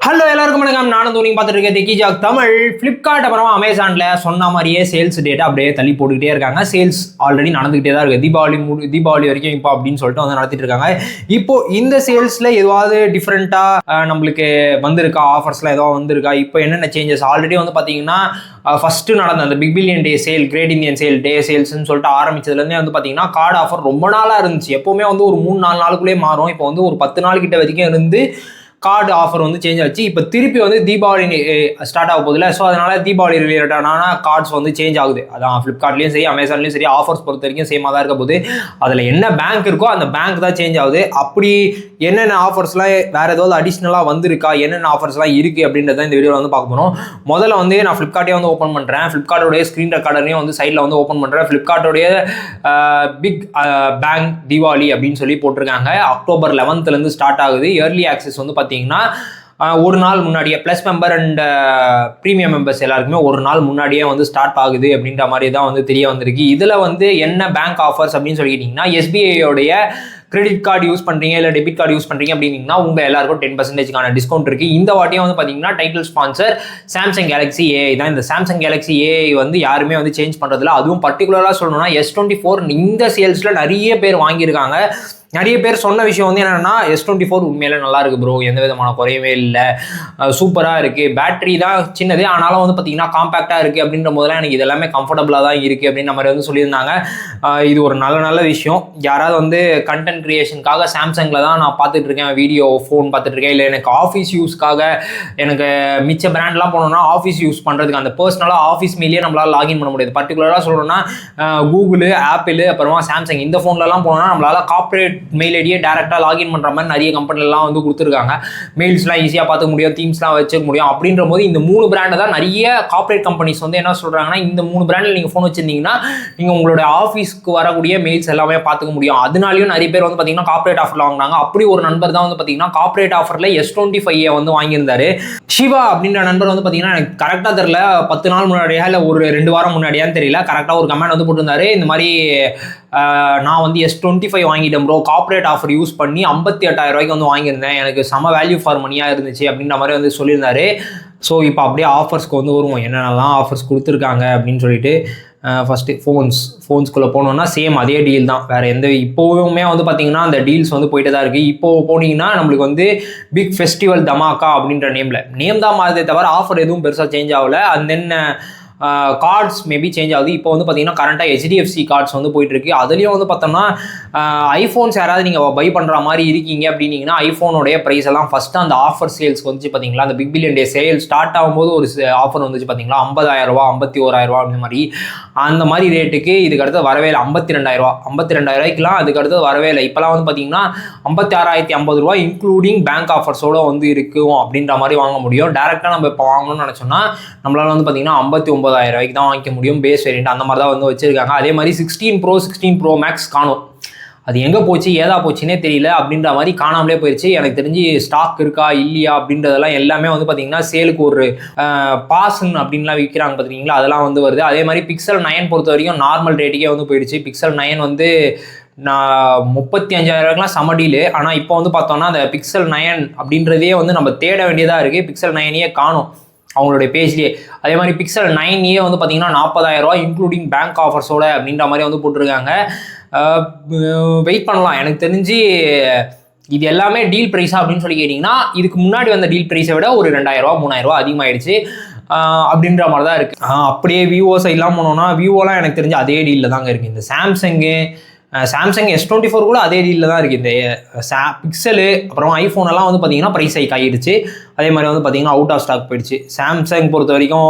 Hello எல்லாருக்கும் வணக்கம். நானும் தூணிங்க பார்த்துட்டு இருக்கேன் டெக்கிஜாக் தமிழ். ஃப்ளிப்கார்ட் அப்புறமா அமேசானில் சொன்ன மாதிரியே சேல்ஸ் டேட்டா அப்படியே தள்ளி போட்டுக்கிட்டே இருக்காங்க. சேல்ஸ் ஆல்ரெடி நடந்துகிட்டே தான் இருக்குது. தீபாவளி வரைக்கும் இப்போ அப்படின்னு சொல்லிட்டு வந்து நடத்திட்டு இருக்காங்க. இப்போ இந்த சேல்ஸில் எதுவாவது டிஃப்ரெண்ட்டாக நம்மளுக்கு வந்திருக்கா, ஆஃபர்ஸ்லாம் எதாவது வந்திருக்கா, இப்போ என்னென்ன சேஞ்சஸ் ஆல்ரெடி வந்து பார்த்தீங்கன்னா ஃபஸ்ட்டு நடந்த அந்த big billion day sale, great Indian sale, day சேல்ஸ்ன்னு சொல்லிட்டு ஆரம்பிச்சதுலேருந்தே வந்து பார்த்தீங்கன்னா கார்டு ஆஃபர் ரொம்ப நாளாக இருந்துச்சு. எப்போவுமே வந்து ஒரு 3-4 நாளுக்குள்ளேயே மாறும். இப்போ வந்து ஒரு 10 நாள் கிட்ட வரைக்கும் இருந்து கார்டு ஆஃபர் வந்து சேஞ்ச் ஆச்சு. இப்போ திருப்பி வந்து தீபாவளி ஸ்டார்ட் ஆக போகுதுல, ஸோ அதனால தீபாவளி ரிலேட்டடான கார்ட்ஸ் வந்து சேஞ்ச் ஆகுது. அதான் ஃப்ளிப்கார்ட்லேயும் சரி அமேசான்லேயும் சரி ஆஃபர்ஸ் பொறுத்த வரைக்கும் சேமாக தான் இருக்க போகுது. அதில் என்ன பேங்க் இருக்கோ அந்த பேங்க் தான் சேஞ்ச் ஆகுது. அப்படி என்னென்ன ஆஃபர்ஸ்லாம் வேறு ஏதாவது அடிஷ்னலாக வந்திருக்கா, என்னென்ன ஆஃபர்ஸ்லாம் இருக்குது அப்படின்றத இந்த வீடியோவில் வந்து பார்க்க போகிறோம். முதல்ல வந்து நான் ஃப்ளிப்கார்ட்டே வந்து ஓப்பன் பண்ணுறேன். ஃப்ளிப்கார்ட்டோடைய ஸ்க்ரீன் ரெக்கார்டரையும் வந்து சைடில் வந்து ஓப்பன் பண்ணுறேன். ஃப்ளிப்கார்ட்டோடைய பிக் பேங்க் தீபாவளி அப்படின்னு சொல்லி போட்டிருக்காங்க. அக்டோபர் 11th ஸ்டார்ட் ஆகுது. இயர்லி ஆக்சஸ் வந்து பார்த்தீங்கன்னா ஒரு நாள் முன்னாடியே plus member and premium members எல்லாருக்குமே ஒரு நாள் முன்னாடியே வந்து ஸ்டார்ட் ஆகுது அப்படின்ற மாதிரி தான் வந்து தெரிய வந்திருக்கு. இதில் வந்து என்ன பேங்க் ஆஃபர்ஸ் அப்படின்னு சொல்லிக்கிட்டிங்கன்னா, எஸ்பிஐயோடைய கிரெடிட் கார்டு யூஸ் பண்ணுறீங்க இல்லை டெபிட் கார்டு யூஸ் பண்ணுறீங்க அப்படின்னா உங்கள் எல்லாருக்கும் 10% டிஸ்கவுண்ட் இருக்குது. இந்த வாட்டியும் வந்து பார்த்தீங்கன்னா title sponsor Samsung Galaxy AI தான். இந்த சாம்சங் கேலக்ஸி ஏஐ வந்து யாருமே வந்து சேஞ்ச் பண்ணுறதில்ல. அதுவும் பர்டிகுலராக சொல்லணும்னா S24 இந்த சேல்ஸில் நிறைய பேர் வாங்கியிருக்காங்க. நிறைய பேர் சொன்ன விஷயம் வந்து என்னென்னா, S24 உண்மையிலே நல்லா இருக்குது ப்ரோ, எந்த விதமான குறையவே இல்லை, சூப்பராக இருக்குது, பேட்டரி தான் சின்னது ஆனாலும் வந்து பார்த்தீங்கன்னா காம்பேக்டாக இருக்குது அப்படின்ற போதெல்லாம் எனக்கு இது எல்லாமே கம்ஃபர்டபுளாக தான் இருக்குது அப்படின்ற மாதிரி வந்து சொல்லியிருந்தாங்க. இது ஒரு நல்ல விஷயம். யாராவது வந்து கண்டென்ட் கிரியேஷனுக்காக சாம்சங்கில் தான் நான் பார்த்துட்டு இருக்கேன், வீடியோ ஃபோன் பார்த்துட்டு இருக்கேன், இல்லை எனக்கு ஆஃபீஸ் யூஸ்க்காக எனக்கு மிச்ச பிராண்ட்லாம் போனோம்னா ஆஃபீஸ் யூஸ் பண்ணுறதுக்கு அந்த பர்சனலாக ஆஃபீஸ் மெயிலே நம்மளால் லாகின் பண்ண முடியாது. பர்டிகுலராக சொல்லணும்னா கூகுள், ஆப்பிள், அப்புறமா சாம்சங் இந்த ஃபோன்லலாம் போனோம்னா நம்மளால் கார்ப்பரேட் மெயில் ஐடியை டேரெக்டாக லாகின் பண்ணுற மாதிரி நிறைய கம்பெனிலாம் வந்து கொடுத்துருக்காங்க. மெயில்ஸ்லாம் ஈஸியாக பார்த்துக்க முடியும், தீம்ஸ்லாம் வச்சுக்க முடியும். அப்படின்ற போது இந்த 3 பிராண்டை தான் நிறைய கார்ப்பரேட் கம்பெனிஸ் வந்து என்ன சொல்கிறாங்கன்னா, இந்த 3 பிராண்டில் நீங்கள் ஃபோன் வச்சுருந்தீங்கன்னா நீங்கள் உங்களுடைய ஆஃபீஸ்க்கு வரக்கூடிய மெயில்ஸ் எல்லாமே பார்த்துக்க முடியும். அதனாலையும் நிறைய பேர் வந்து பார்த்தீங்கன்னா கார்ப்பரேட் ஆஃபரில் வாங்கினாங்க. அப்படி ஒரு நண்பர் தான் வந்து பார்த்தீங்கன்னா கார்ப்பரேட் ஆஃபரில் S25 வந்து வாங்கியிருந்தாரு. சிவா அப்படின்ற நண்பர் வந்து பார்த்தீங்கன்னா எனக்கு கரெக்டாக தெரியல, 10 நாள் முன்னாடியா இல்லை ஒரு 2 வாரம் முன்னாடியான்னு தெரியல, கரெக்டாக ஒரு கமெண்ட் வந்து போட்டிருந்தாரு. இந்த மாதிரி நான் வந்து S25 வாங்கிட்டேன் ப்ரோ, கார்ப்பரேட் ஆஃபர் யூஸ் பண்ணி 58,000 ரூபாய்க்கு வந்து வாங்கியிருந்தேன், எனக்கு செம வேல்யூ ஃபார் மணியாக இருந்துச்சு அப்படின்ற மாதிரி வந்து சொல்லியிருந்தாரு. ஸோ இப்போ அப்படியே ஆஃபர்ஸ்க்கு வந்து வருவோம், என்னென்னலாம் ஆஃபர்ஸ் கொடுத்துருக்காங்க அப்படின்னு சொல்லிட்டு. ஃபஸ்ட்டு ஃபோன்ஸ்குள்ளே போனோன்னா சேம் அதே டீல் தான், வேறு எந்த இப்போவுமே வந்து பார்த்தீங்கன்னா அந்த டீல்ஸ் வந்து போயிட்டு தான் இருக்குது. இப்போது போனீங்கன்னா நம்மளுக்கு வந்து பிக் ஃபெஸ்டிவல் தமாக்கா அப்படின்ற நேம் தான் மாறுதே தவிர ஆஃபர் எதுவும் பெருசாக சேஞ்ச் ஆகலை. And then cards maybe change ஆகுது. இப்போ வந்து பார்த்தீங்கன்னா கரண்ட்டாக HDFC கார்ட்ஸ் வந்து போயிட்டுருக்கு. அதுலேயும் வந்து பார்த்தோம்னா ஐஃபோன்ஸ் யாராவது நீங்கள் பை பண்ணுற மாதிரி இருக்கீங்க அப்படின்னீங்கன்னா ஐஃபோனுடைய ப்ரைஸ் எல்லாம் ஃபஸ்ட்டு அந்த ஆஃபர் சேல்ஸ்க்கு வந்துச்சு பார்த்தீங்களா, அந்த big billion day sale start ஆகும்போது ஒரு ஆஃபர் வந்துச்சு பார்த்தீங்களா, 50,000 ரூபா, 51,000 அந்த மாதிரி. அந்த மாதிரி ரேட்டுக்கு இதுக்கு அடுத்து வரவே இல்லை. 52,000 ரூபாய்க்குலாம் அதுக்கு அடுத்து வரவே இல்லை. இப்போலாம் வந்து பார்த்தீங்கன்னா 56,050 ரூபா இன்க்ளூடிங் பேங்க் ஆஃபர்ஸோடு வந்து இருக்கும் அப்படின்ற மாதிரி வாங்க முடியும். டேரெக்டாக நம்ம இப்போ வாங்கணும்னு நினச்சோம்னா நம்மளால் வந்து பார்த்தீங்கன்னா 59,000 ரூபாய்க்கு தான் வாங்கிக்க முடியும். பேஸ் வேரியண்ட் அந்த மாதிரி தான் வந்து வச்சுருக்காங்க. அதே மாதிரி 16 Pro Max காணும், அது எங்கே போச்சு ஏதா போச்சுன்னே தெரியல அப்படின்ற மாதிரி காணாமலே போயிடுச்சு. எனக்கு தெரிஞ்சு ஸ்டாக் இருக்கா இல்லையா அப்படின்றதெல்லாம் எல்லாமே வந்து பார்த்தீங்கன்னா சேலுக்கு ஒரு பாஸ்ன்னு அப்படின்லாம் விற்கிறாங்க பார்த்துருக்கீங்களா, அதெல்லாம் வந்து வருது. அதே மாதிரி Pixel 9 பொறுத்த வரைக்கும் நார்மல் ரேட்டுக்கே வந்து போயிடுச்சு. Pixel 9 வந்து நான் 35,000 செம டீலு. ஆனால் இப்போ வந்து பார்த்தோம்னா அந்த Pixel 9 அப்படின்றதே வந்து நம்ம தேட வேண்டியதாக இருக்குது. Pixel 9 காணும் அவங்களுடைய பேஜ்லேயே. அதே மாதிரி Pixel 9 வந்து பார்த்தீங்கன்னா 40,000 ரூபா இன்க்ளூடிங் பேங்க் ஆஃபர்ஸோட அப்படின்ற மாதிரி வந்து போட்டிருக்காங்க. வெயிட் பண்ணலாம். எனக்கு தெரிஞ்சு இது எல்லாமே டீல் ப்ரைஸா அப்படின்னு சொல்லி கேட்டிங்கன்னா இதுக்கு முன்னாடி வந்த டீல் ப்ரைஸை விட ஒரு 2,000 ரூபா 3,000 ரூபா அதிகமாகிடுச்சு அப்படின்ற மாதிரி தான் இருக்குது. அப்படியே விவோ சைட்லாம் போனோம்னா விவோலாம் எனக்கு தெரிஞ்சு அதே டீலில் தாங்க இருக்குது. இந்த சாம்சங் S24 கூட அதே டீலில் தான் இருக்குது. இந்த பிக்சலு அப்புறம் ஐஃபோன் எல்லாம் வந்து பார்த்தீங்கன்னா ப்ரைஸ் ஹைக் ஆகிடுச்சு. அதே மாதிரி வந்து பார்த்தீங்கன்னா அவுட் ஆஃப் ஸ்டாக் போயிடுச்சு. சாம்சங் பொறுத்த வரைக்கும்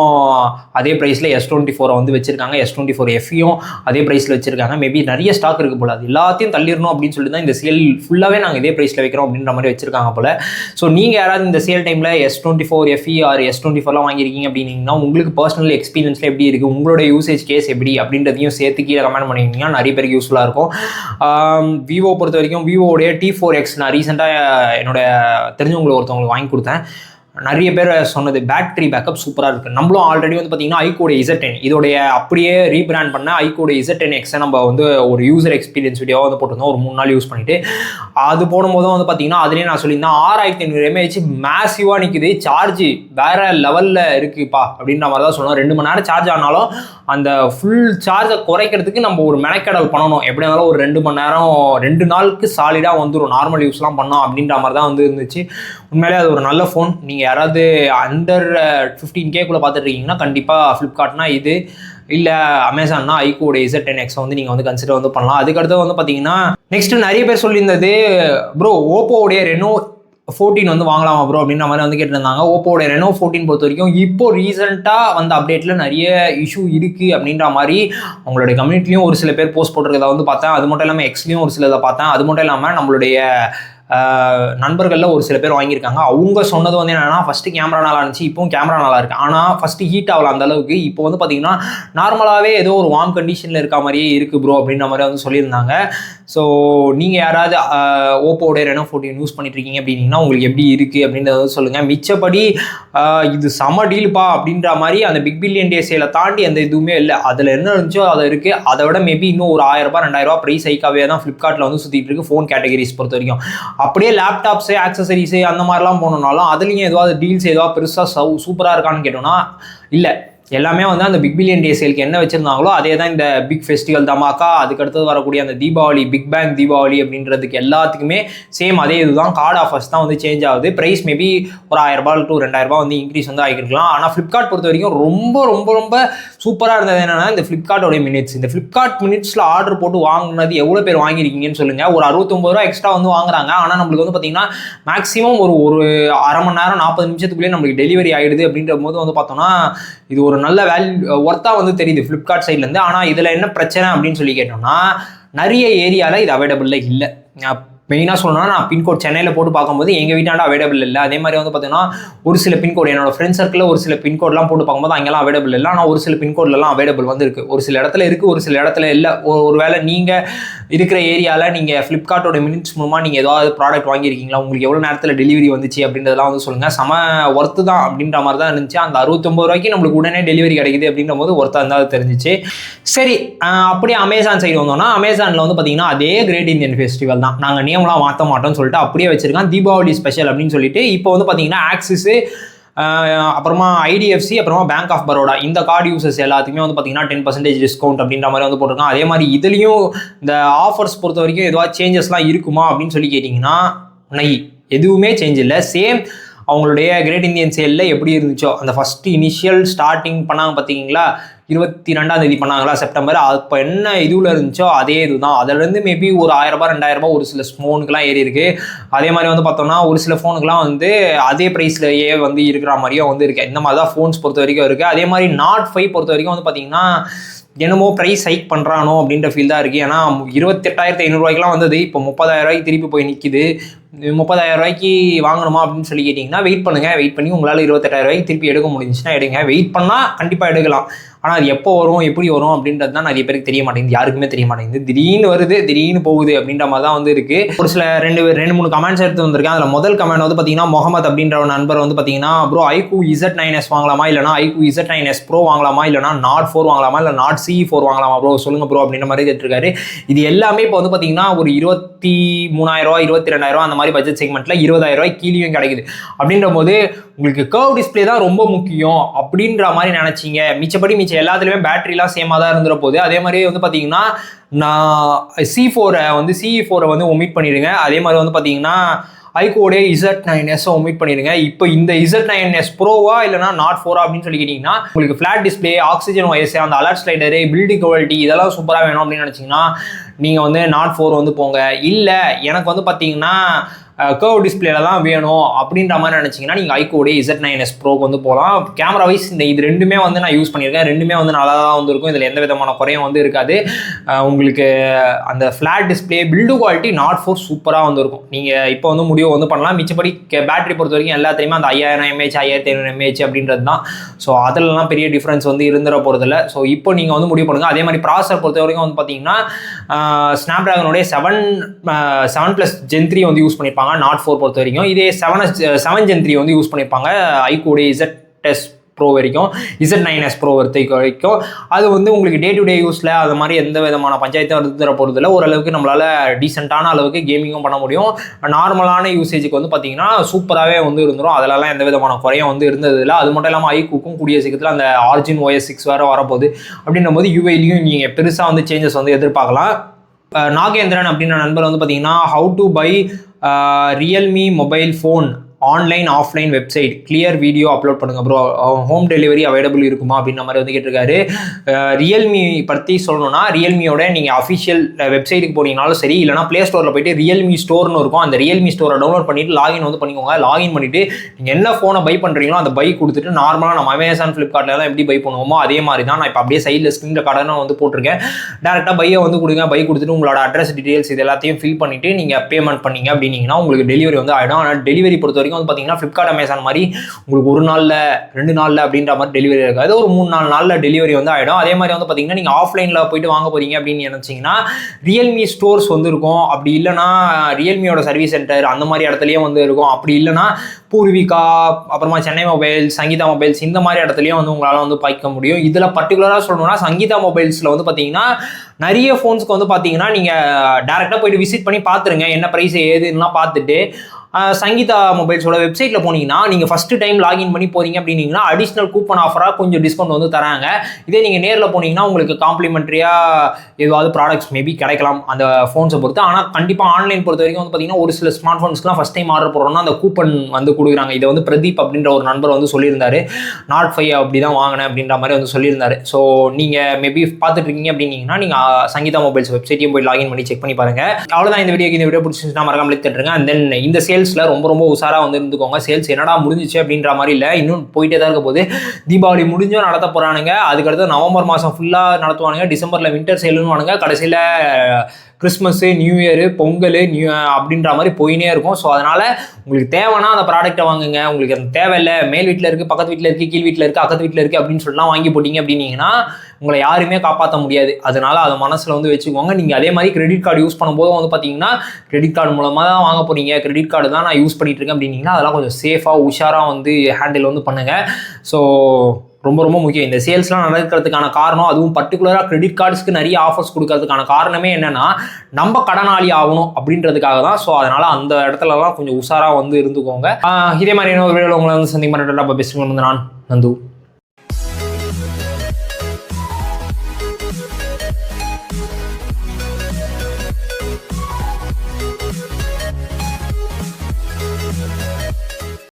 அதே ப்ரைஸில் S24 வந்து வச்சுருக்காங்க. S24 FEயும் அதே ப்ரைஸில் வச்சுருக்காங்க. மேபி நிறைய ஸ்டாக் இருக்குது போல், அது எல்லாத்தையும் தள்ளிடணும் அப்படின்னு சொல்லி தான் இந்த சேல் ஃபுல்லாகவே நாங்கள் இதே ப்ரைஸில் வைக்கிறோம் அப்படின்ற மாதிரி வச்சுருக்காங்க போல். ஸோ நீங்கள் யாராவது இந்த சேல் டைமில் S24 FE ஆர் S24லாம் வாங்கியிருக்கீங்க அப்படின்னீங்கன்னா உங்களுக்கு பர்சனல் எக்ஸ்பீரியன்ஸில் எப்படி இருக்குது, உங்களோட யூசேஜ் கேஸ் எப்படி அப்படின்றதையும் சேர்த்து கீழே கமெண்ட் பண்ணிங்கன்னா நிறைய பேருக்கு யூஸ்ஃபுல்லாக இருக்கும். விவோ பொறுத்த வரைக்கும் விவோடைய T4X நான் ரீசெண்டாக என்னோட தெரிஞ்சவங்களுக்கு ஒருத்தவங்களுக்கு வாங்கி கொடுத்தேன். நிறைய பேர் சொன்னது பேட்டரி பேக்கப் சூப்பராக இருக்குது. நம்மளும் ஆல்ரெடி வந்து பார்த்தீங்கன்னா iQOO Z10 இதோடைய அப்படியே ரீபிராண்ட் பண்ண iQOO Z10X நம்ம வந்து ஒரு யூசர் எக்ஸ்பீரியன்ஸ் வீடியோவாக வந்து போட்டிருந்தோம் ஒரு 3 நாள் யூஸ் பண்ணிட்டு. அது போடும்போதும் வந்து பார்த்தீங்கன்னா அதுலேயே நான் சொல்லியிருந்தேன் 6500 mAh மேசிவாக நிற்குது, சார்ஜ் வேற லெவலில் இருக்குப்பா அப்படின்ற மாதிரி தான் சொன்னோம். 2 மணி நேரம் சார்ஜ் ஆனாலும் அந்த ஃபுல் சார்ஜை குறைக்கிறதுக்கு நம்ம ஒரு மெனக்கெடல் பண்ணணும். எப்படி இருந்தாலும் ஒரு 2 மணி நேரம் 2 நாளுக்கு சாலிடாக வந்துடும் நார்மல் யூஸ்லாம் பண்ணோம் அப்படின்ற மாதிரி தான் வந்து இருந்துச்சு. உண்மையிலே அது ஒரு நல்ல ஃபோன். நீங்கள் யாராவது அண்டர் 15K பார்த்துட்டு இருக்கீங்கன்னா கண்டிப்பாக ஃப்ளிப்கார்ட்னா இது, இல்லை அமேசான்னா iQOO Z10X வந்து நீங்கள் வந்து கன்சிடர் வந்து பண்ணலாம். அதுக்கடுத்து வந்து பார்த்தீங்கன்னா நெக்ஸ்ட் நிறைய பேர் சொல்லியிருந்தது ப்ரோ ஓப்போவுடைய ரெனோ 14 வந்து வாங்கலாமா ப்ரோ அப்படின்ற மாதிரி வந்து கேட்டிருந்தாங்க. ஓப்போடைய ரெனோ 14 பொறுத்த வரைக்கும் இப்போ ரீசெண்டாக வந்து அப்டேட்டில் நிறைய இஷ்யூ இருக்குது அப்படின்ற மாதிரி அவங்களுடைய கம்யூனிட்டிலையும் ஒரு சில பேர் போஸ்ட் போட்டிருக்கதை வந்து பார்த்தேன். அது மட்டும் இல்லாமல் எக்ஸ்லையும் ஒரு சிலதை பார்த்தேன். அது மட்டும் இல்லாமல் நம்மளுடைய நண்பர்களில் ஒரு சில பேர் வாங்கியிருக்காங்க. அவங்க சொன்னது வந்து என்னென்னா ஃபஸ்ட்டு கேமரா நல்லா இருந்துச்சு, இப்போவும் கேமரா நல்லா இருக்குது, ஆனால் ஃபஸ்ட்டு ஹீட் ஆகலாம் அந்த அளவுக்கு. இப்போ வந்து பார்த்தீங்கன்னா நார்மலாகவே ஏதோ ஒரு வார்ம் கண்டிஷனில் இருக்க மாதிரியே இருக்குது ப்ரோ அப்படின்ற மாதிரி வந்து சொல்லியிருந்தாங்க. ஸோ நீங்கள் யாராவது ஓப்போடைய ரெனோ 14 யூஸ் பண்ணிட்டு இருக்கீங்க அப்படின்னா உங்களுக்கு எப்படி இருக்குது அப்படின்றத வந்து சொல்லுங்கள். மிச்சப்படி இது செம டீல்ப்பா அப்படின்ற மாதிரி அந்த பிக் பில்லியன் டே சேலை தாண்டி அந்த எதுவுமே இல்லை. அதில் என்ன இருந்துச்சோ அது இருக்குது. அதை விட மேபி இன்னும் ஒரு 1000 2000 ப்ரைஸ் ஹைக்காகவே தான் ஃப்ளிப்கார்ட்டில் வந்து சுற்றிட்டு இருக்கு ஃபோன் கேட்டகரிஸ் பொறுத்த வரைக்கும். அப்படியே லேப்டாப்ஸு ஆக்சசரிஸு அந்த மாதிரிலாம் போனோம்னாலும் அதுலேயும் எதுவாது டீல்ஸ் எதுவாக பெருசாக சூப்பராக இருக்கான்னு கேட்டோம்னா இல்லை. எல்லாமே வந்து அந்த பிக் பில்லியன் டே சேலுக்கு என்ன வச்சுருந்தாங்களோ அதே தான் இந்த பிக் ஃபெஸ்டிவல் தமாக்கா, அதுக்கடுத்தது வரக்கூடிய அந்த தீபாவளி பிக் பேங் தீபாவளி அப்படின்றதுக்கு எல்லாத்துக்குமே சேம் அதே இதுதான். கார்டு ஆஃபர்ஸ் தான் வந்து சேஞ்ச் ஆகுது. ப்ரைஸ் மேபி ஒரு 1000 to 2000 வந்து இன்க்ரீஸ் வந்து ஆகிருக்கலாம். ஆனால் ஃப்ளிப்கார்ட் பொறுத்த வரைக்கும் ரொம்ப ரொம்ப ரொம்ப சூப்பராக இருந்தது என்னென்னா இந்த ஃப்ளிப்கார்ட்டோடைய மினிட்ஸ். இந்த ஃப்ளிப்கார்ட் மினிட்ஸில் ஆர்டர் போட்டு வாங்கினது எவ்வளோ பேர் வாங்கியிருக்கீங்கன்னு சொல்லுங்கள். ஒரு 69 ரூபா எக்ஸ்ட்ரா வந்து வாங்குறாங்க. ஆனால் நம்மளுக்கு வந்து பார்த்தீங்கன்னா மேக்ஸிமம் ஒரு அரை மணி நேரம் 40 நிமிஷத்துக்குள்ளேயே நம்மளுக்கு டெலிவரி ஆகிடுது அப்படின்ற போது வந்து பார்த்தோம்னா இது ஒரு நல்ல ஒர்த்தாக வந்து தெரியுது ஃப்ளிப்கார்ட் சைட்லேருந்து. ஆனால் இதில் என்ன பிரச்சனை அப்படின்னு சொல்லி கேட்டோம்னா நிறைய ஏரியாவில் இது அவைலபிளில் இல்லை. மெயினாக சொல்லணும்னா நான் பின்கோட் சென்னையில் போட்டு பார்க்கும்போது எங்கள் வீட்டாண்ட அவைலபிள் இல்லை. அதே மாதிரி வந்து பார்த்தீங்கன்னா ஒரு சில பின்கோடு என்னோட ஃப்ரெண்ட் சர்க்கிளில் ஒரு சில பின்கோட்லாம் போட்டு பார்க்கும்போது அங்கெல்லாம் அவைலபிள் இல்லை. ஆனால் ஒரு சில பின்கோட்லாம் அவைலபிள் வந்து இருக்குது. ஒரு சில இடத்துல இருக்குது, ஒரு சில இடத்துல இல்லை. ஒரு வேளை நீங்கள் இருக்கிற ஏரியாவில் நீங்கள் ஃப்ளிப்கார்ட்டோட மினிட்ஸ் மூலமாக நீங்கள் ஏதாவது ப்ராடக்ட் வாங்கியிருக்கீங்களா, உங்களுக்கு எவ்வளோ நேரத்தில் டெலிவரி வந்துச்சு அப்படின்றதெல்லாம் வந்து சொல்லுங்கள். செம ஒர்த்து தான் அப்படின்ற மாதிரி தான் இருந்துச்சு. அந்த 69 ரூபாய்க்கு நம்மளுக்கு உடனே டெலிவரி கிடைக்குது அப்படின்ற போது ஒர்த்தாக இருந்தால் தெரிஞ்சிச்சு. சரி, அப்படியே அமேசான் சைடு வந்தோம்னா அமேசானில் வந்து பார்த்தீங்கன்னா அதே கிரேட் இந்தியன் ஃபெஸ்டிவல் தான். நாங்கள் நேம்லாம் மாற்ற மாட்டோம்னு சொல்லிட்டு அப்படியே வச்சிருக்கான். தீபாவளி ஸ்பெஷல் அப்படின்னு சொல்லிட்டு இப்போ வந்து பார்த்தீங்கன்னா ஆக்சிஸு, அப்புறமா IDFC, அப்புறமா பேங்க் ஆஃப் பரோடா இந்த கார்டு யூசர்ஸ் எல்லாத்துக்குமே வந்து பார்த்தீங்கன்னா 10% டிஸ்கவுண்ட் அப்படின்ற மாதிரி வந்து போட்டிருக்காங்க. அதே மாதிரி இதுலேயும் இந்த ஆஃபர்ஸ் பொறுத்த வரைக்கும் எதுவாக சேஞ்சஸ்லாம் இருக்குமா அப்படின்னு சொல்லி கேட்டிங்கன்னா எதுவுமே சேஞ்ச் இல்லை. சேம் அவங்களுடைய கிரேட் இந்தியன் சேலில் எப்படி இருந்துச்சோ அந்த ஃபஸ்ட்டு இனிஷியல் ஸ்டார்டிங் பண்ணாங்க பார்த்தீங்களா 22ஆம் தேதி பண்ணாங்களா செப்டம்பர், அப்போ என்ன இதுவில் இருந்துச்சோ அதே இது தான். அதுலேருந்து மேபி ஒரு 1000 2000 ஒரு சில ஃபோனுக்குலாம் ஏறி இருக்குது. அதே மாதிரி வந்து பார்த்தோம்னா ஒரு சில ஃபோனுக்குலாம் வந்து அதே ப்ரைஸ்லேயே வந்து இருக்கிற மாதிரியும் வந்து இருக்குது. இந்த மாதிரி தான் ஃபோன்ஸ் பொறுத்த வரைக்கும் இருக்குது. அதே மாதிரி நாட் 5 பொறுத்த வரைக்கும் வந்து பார்த்தீங்கன்னா என்னமோ ப்ரைஸ் ஹைக் பண்ணுறானோ அப்படின்ற ஃபீல் தான் இருக்குது. ஏன்னா 28,500 வந்தது, இப்போ 30,000 திருப்பி போய் நிற்கிது. 30,000 வாங்கணுமா அப்படின்னு சொல்லி கேட்டிங்கன்னா வெயிட் பண்ணுங்கள். வெயிட் பண்ணி உங்களால் 28,000 திருப்பி எடுக்க முடிஞ்சுச்சுன்னா எடுங்க. வெயிட் பண்ணால் கண்டிப்பாக எடுக்கலாம். ஆனால் அது எப்போ வரும் எப்படி வரும் அப்படின்றது தான் நிறைய பேருக்கு தெரிய மாட்டேங்குது, யாருக்குமே தெரிய மாட்டேங்குது. திடீர்னு வருது திடீர்னு போகுது அப்படின்ற மாதிரி தான் வந்து இருக்குது. ஒரு சில 2-3 கமெண்ட்ஸ் எடுத்து வந்திருக்கேன். அதில் முதல் கமெண்ட் வந்து பார்த்தீங்கன்னா முகமது அப்படின்ற ஒரு நண்பர் வந்து பார்த்தீங்கன்னா ப்ரோ iQOO Z9S வாங்கலாமா, இல்லைனா iQOO Z9S Pro வாங்கலாமா, இல்லைனா நாட் 4 வாங்கலாமா, இல்லை நாட் CE4 வாங்கலாமா ப்ரோ சொல்லுங்கள் ப்ரோ அப்படின்ற மாதிரி கேட்டிருக்காரு. இது எல்லாமே இப்போ வந்து பார்த்தீங்கன்னா ஒரு 23,000 22,000 அந்த மாதிரி பட்ஜெட் செக்மெண்ட்டில் 20,000 கீழேயும் கிடைக்குது. அப்படின்ற போது உங்களுக்கு கர்வ் டிஸ்பிளே தான் ரொம்ப முக்கியம் அப்படின்ற மாதிரி நினச்சிங்க. மிச்சம் எல்லாத்துலேயுமே பேட்டரிலாம் சேமாக தான் இருந்துற போது. அதே மாதிரி வந்து பார்த்தீங்கன்னா நான் CE4 வந்து ஒமிட் பண்ணிடுங்க. அதே மாதிரி வந்து பார்த்தீங்கன்னா iQOO Z9S ஒமிட் பண்ணிடுங்க. இப்போ இந்த Z9S ப்ரோவா இல்லைனா நாட் 4 அப்படின்னு சொல்லி கேட்டிங்கன்னா உங்களுக்கு ஃப்ளாட் டிஸ்பிளே, ஆக்சிஜன் OS, அந்த அலர்ட் ஸ்லைடரு, பில்டிங் குவாலிட்டி இதெல்லாம் சூப்பராக வேணும் அப்படின்னு நினச்சிங்கன்னா நீங்கள் வந்து நாட் 4 வந்து போங்க. இல்லை எனக்கு வந்து பார்த்தீங்கன்னா கர்வ் டிஸ்பிளேல தான் வேணும் அப்படின்ற மாதிரி நினச்சிங்கன்னா நீங்கள் iQOO Z9S ப்ரோக்கு வந்து போகலாம். கேமரா வைஸ் இது ரெண்டுமே வந்து நான் யூஸ் பண்ணியிருக்கேன். ரெண்டுமே வந்து நல்லா தான் வந்து இருக்கும். இதில் எந்த விதமான குறையும் வந்து இருக்காது. உங்களுக்கு அந்த flat display, build quality not 4 சூப்பராக வந்து இருக்கும். நீங்கள் இப்போ வந்து முடிவு வந்து பண்ணலாம். மிச்சப்படி பேட்டரி பொறுத்த வரைக்கும் எல்லாத்தையுமே அந்த 5000 mAh 1500 mAh அப்படின்றது தான். ஸோ அதிலலாம் பெரிய டிஃப்ரென்ஸ் வந்து இருந்துட போகிறதில்ல. ஸோ இப்போ நீங்கள் வந்து முடிவு பண்ணுங்கள். அதே மாதிரி ப்ராசஸர் பொறுத்த வரைக்கும் வந்து பார்த்தீங்கன்னா ஸ்னாப்டிராகனுடைய 7+ Gen 3 வந்து யூஸ் பண்ணியிருப்பாங்க. பண்ணியிருப்பாங்க நாட் 4 பொறுத்த வரைக்கும். இதே 7 Gen 3 வந்து யூஸ் பண்ணியிருப்பாங்க iQOO ZS ப்ரோ வரைக்கும், Z9S ப்ரோ வரைக்கும். அது வந்து உங்களுக்கு டே டு டே யூஸில் அது மாதிரி எந்த விதமான பஞ்சாயத்தும் எடுத்துகிற போகிறதுல ஓரளவுக்கு நம்மளால் டீசெண்டான அளவுக்கு கேமிங்கும் பண்ண முடியும். நார்மலான யூசேஜுக்கு வந்து பார்த்தீங்கன்னா சூப்பராகவே வந்து இருந்துடும். அதிலலாம் எந்த விதமான குறையும் வந்து இருந்ததில்லை. அது மட்டும் இல்லாமல் iQOOக்கும் கூடிய சீக்கிரத்தில் அந்த Origin OS 6 வேறு வரப்போகுது. அப்படின்னும் போது யூஐலையும் நீங்கள் பெருசாக வந்து சேஞ்சஸ் வந்து எதிர்பார்க்கலாம். நாகேந்திரன் அப்படின்ற நண்பர் வந்து பார்த்தீங்கன்னா how to buy Realme mobile phone online offline website clear video upload பண்ணுங்க ப்ரோ, ஹோம் டெலிவரி அவைலபிள் இருக்குமா அப்படின்ற மாதிரி வந்து கேட்டிருக்காரு. ரியல்மி பற்றி சொல்லணும்னா ரியல்மியோட நீங்கள் அஃபிஷியல் வெப்சைட்டுக்கு போனீங்கனாலும் சரி, இல்லைனா ப்ளே ஸ்டோரில் போய்ட்டு ரியல்மி ஸ்டோர்னு இருக்கும், அந்த ரியல்மி ஸ்டோரை டவுன்லோட் பண்ணிவிட்டு லாகின் வந்து பண்ணிக்கோங்க. லாகின் பண்ணிவிட்டு நீங்கள் என்ன ஃபோனை பை பண்ணுறீங்களோ அந்த பை கொடுத்துட்டு நார்மலாக நம்ம அமேசான் ஃப்ளிப்கார்ட்லாம் எப்படி பை பண்ணுவோமோ அதே மாதிரி தான் நான் இப்போ அப்படியே சைடில் ஸ்க்ரீனில் கடனை வந்து போட்டிருக்கேன். டேரெக்டாக பையை வந்து கொடுங்க, பை கொடுத்துட்டு உங்களோட அட்ரஸ் டீட்டெயில்ஸ் இது எல்லாத்தையும் ஃபில் பண்ணிவிட்டு நீங்கள் பேமெண்ட் பண்ணீங்க அப்படின்னீங்கன்னா உங்களுக்கு டெலிவரி வந்து ஆகிடும். ஆனால் டெலிவரி பொறுத்த வரைக்கும் வந்து பார்த்தீங்கன்னா ஃப்ளிப்கார்ட் அமேசான் மாதிரி உங்களுக்கு 1 நாளில் 2 நாளில் அப்படின்ற மாதிரி டெலிவரி இருக்காது, ஒரு 3-4 நாளில் டெலிவரி வந்து ஆகிடும். அதே மாதிரி வந்து பார்த்தீங்கன்னா நீங்கள் ஆஃப்லைனில் போயிட்டு வாங்க போகிறீங்க அப்படின்னு நினச்சிங்கன்னா ரியல்மி ஸ்டோர்ஸ் வந்து இருக்கும். அப்படி இல்லைனா ரியல்மியோட சர்வீஸ் சென்டர் அந்த மாதிரி இடத்துலையும் வந்து இருக்கும். அப்படி இல்லைனா பூர்விகா, அப்புறமா சென்னை மொபைல்ஸ், சங்கீதா மொபைல்ஸ் இந்த மாதிரி இடத்துலையும் வந்து உங்களால் வந்து பார்க்க முடியும். இதில் பர்டிகுலராக சொல்லணும்னா சங்கீதா மொபைல்ஸில் வந்து பார்த்தீங்கன்னா நிறைய ஃபோன்ஸ்க்கு வந்து பார்த்தீங்கன்னா நீங்கள் டேரெக்டாக போய்ட்டு விசிட் பண்ணி பார்த்துருங்க, என்ன ப்ரைஸ் ஏதுன்னா பார்த்துட்டு சங்கீதா மொபைல்ஸோட வெப்சைட்டில் போனீங்கன்னா நீங்கள் ஃபஸ்ட்டு டைம் லாகின் பண்ணி போகிறீங்க அப்படின்னீங்கன்னா அடிஷ்னல் கூப்பன் ஆஃபராக கொஞ்சம் டிஸ்கவுண்ட் வந்து தராங்க. இதே நீங்கள் நேரில் போனீங்கன்னா உங்களுக்கு காம்ப்ளிமெண்ட்ரியாக ஏதாவது ப்ராடக்ட்ஸ் மேபி கிடைக்கலாம் அந்த ஃபோன்ஸை பொறுத்து. ஆனால் கண்டிப்பாக ஆன்லைன் பொறுத்த வரைக்கும் வந்து பார்த்தீங்கன்னா ஒரு சில ஸ்மார்ட் ஃபோன்ஸ்க்குலாம் ஃபஸ்ட் டைம் ஆர்டர் போடுறோம்னா அந்த கூப்பன் வந்து கொடுக்குறாங்க. இதை வந்து பிரதீப் அப்படின்ற ஒரு நண்பர் வந்து சொல்லியிருந்தாரு, நாட் 5 அப்படி தான் வாங்கினேன் அப்படின்ற மாதிரி வந்து சொல்லியிருந்தாரு. ஸோ நீங்கள் மேபி பார்த்துட்டு இருக்கீங்க அப்படின்னீங்கன்னா நீங்கள் சங்கீதா மொபைல்ஸ் வெப்சைட்டையும் போய் லாகின் பண்ணி செக் பண்ணி பாருங்கள். அவ்வளோதான் இந்த வீடியோ பிடிச்சிருந்துச்சுன்னா மறக்காம தட்டுருங்க. அண்ட் தென் இந்த சேல்ஸில் ரொம்ப உஷாராக வந்து இருந்துக்கோங்க. சேல்ஸ் என்னடா முடிஞ்சிச்சு அப்படின்ற மாதிரி இல்லை, இன்னும் போயிட்டே தான் இருக்க போது. தீபாவளி முடிஞ்சும் நடத்த போகிறானுங்க, அதுக்கடுத்து நவம்பர் மாதம் ஃபுல்லாக நடத்துவானுங்க, டிசம்பரில் வின்டர் சேலுன்னு கடைசியில் கிறிஸ்மஸ்ஸு, நியூ இயரு, பொங்கல் அப்படின்ற மாதிரி போயினே இருக்கும். ஸோ அதனால் உங்களுக்கு தேவைன்னா அந்த ப்ராடக்ட்டை வாங்குங்க. உங்களுக்கு அந்த தேவையில்லை, மேல் வீட்டில் இருக்குது, பக்கத்து வீட்டில் இருக்குது, கீழ் வீட்டில் இருக்குது, அக்கத்து வீட்டில் இருக்குது அப்படின்னு சொல்லலாம் வாங்கி போட்டிங்க அப்படின்னீங்கன்னா உங்களை யாருமே காப்பாற்ற முடியாது. அதனால் அதை மனசில் வந்து வச்சுக்கோங்க. நீங்கள் அதே மாதிரி கிரெடிட் கார்டு யூஸ் பண்ணும்போது வந்து பார்த்தீங்கன்னா கிரெடிட் கார்டு மூலமாக தான் வாங்க போகிறீங்க, கிரெடிட் கார்டு தான் நான் யூஸ் பண்ணிட்டு இருக்கேன் அப்படின்னீங்கன்னா அதெல்லாம் கொஞ்சம் சேஃபாக உஷாராக வந்து ஹேண்டில் வந்து பண்ணுங்கள். ஸோ ரொம்ப முக்கியம். இந்த சேல்ஸ்லாம் நடக்கிறதுக்கான காரணம், அதுவும் பர்டிகுலராக கிரெடிட் கார்ட்ஸ்க்கு நிறைய ஆஃபர்ஸ் கொடுக்கறதுக்கான காரணமே என்னென்னா நம்ம கடனாளி ஆகணும் அப்படின்றதுக்காக தான். ஸோ அதனால் அந்த இடத்துலலாம் கொஞ்சம் உஷாராக வந்து இருந்துக்கோங்க. இதே மாதிரி இன்னொரு வீடியோவில் உங்களை வந்து சந்திக்க மாட்டேன். பெஸ்ட் வந்து நான் நந்து.